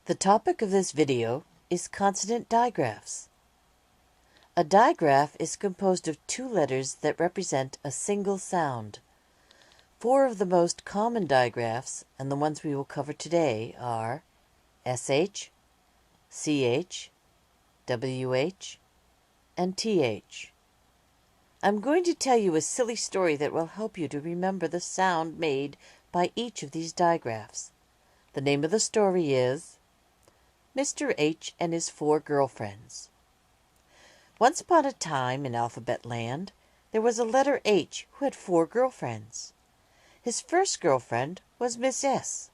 The topic of this video is consonant digraphs. A digraph is composed of two letters that represent a single sound. Four of the most common digraphs, and the ones we will cover today, are SH, CH, WH, and TH. I'm going to tell you a silly story that will help you to remember the sound made by each of these digraphs. The name of the story is Mr. H and His Four Girlfriends. Once upon a time in Alphabet Land, there was a letter H who had four girlfriends. His first girlfriend was Miss S.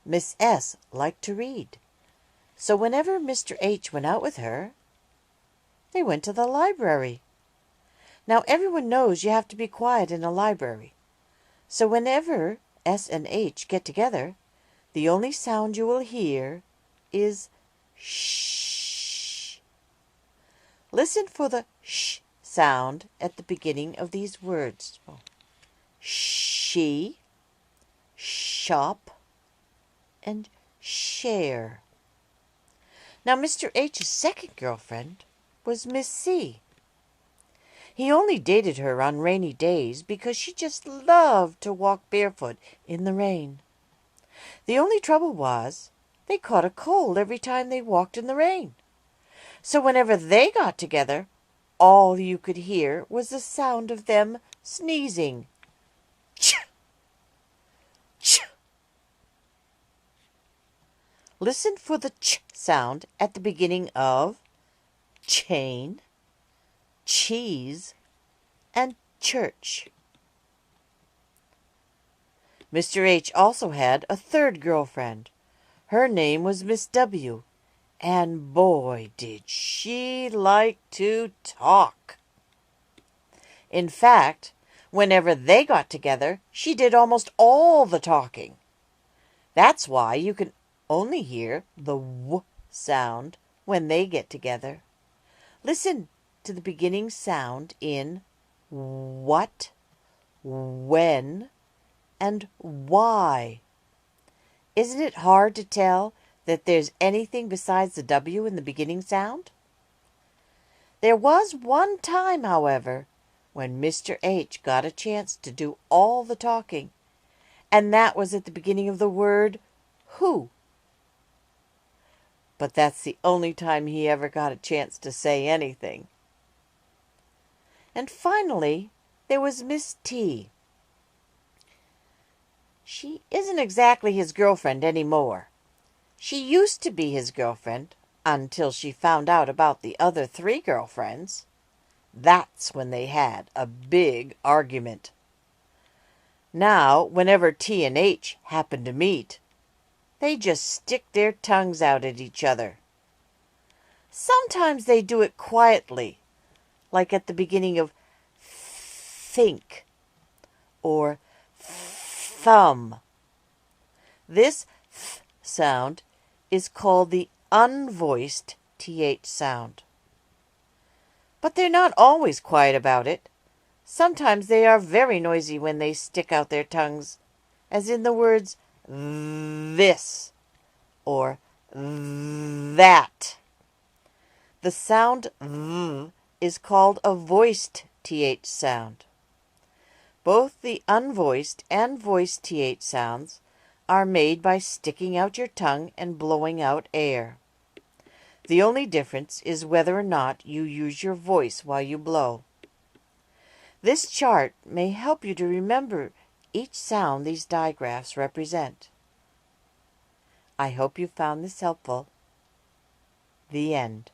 Miss S liked to read. So whenever Mr. H went out with her, they went to the library. Now everyone knows you have to be quiet in a library. So whenever S and H get together, the only sound you will hear is shh. Listen for the sh sound at the beginning of these words. She, shop, and share. Now Mr. H's second girlfriend was Miss C. He only dated her on rainy days because she just loved to walk barefoot in the rain. The only trouble was they caught a cold every time they walked in the rain. So whenever they got together, all you could hear was the sound of them sneezing. Ch! Ch! Listen for the ch sound at the beginning of chain, cheese, and church. Mr. H also had a third girlfriend. Her name was Miss W, and boy, did she like to talk. In fact, whenever they got together, she did almost all the talking. That's why you can only hear the w sound when they get together. Listen to the beginning sound in what, when, and why. Isn't it hard to tell that there's anything besides the W in the beginning sound? There was one time, however, when Mr. H got a chance to do all the talking, and that was at the beginning of the word who. But that's the only time he ever got a chance to say anything. And finally, there was Miss T. She isn't exactly his girlfriend anymore. She used to be his girlfriend until she found out about the other three girlfriends. That's when they had a big argument. Now, whenever T and H happen to meet, they just stick their tongues out at each other. Sometimes they do it quietly, like at the beginning of think or thumb. This th sound is called the unvoiced th sound. But they're not always quiet about it. Sometimes they are very noisy when they stick out their tongues, as in the words this or that. The sound th is called a voiced th sound. Both the unvoiced and voiced th sounds are made by sticking out your tongue and blowing out air. The only difference is whether or not you use your voice while you blow. This chart may help you to remember each sound these digraphs represent. I hope you found this helpful. The end.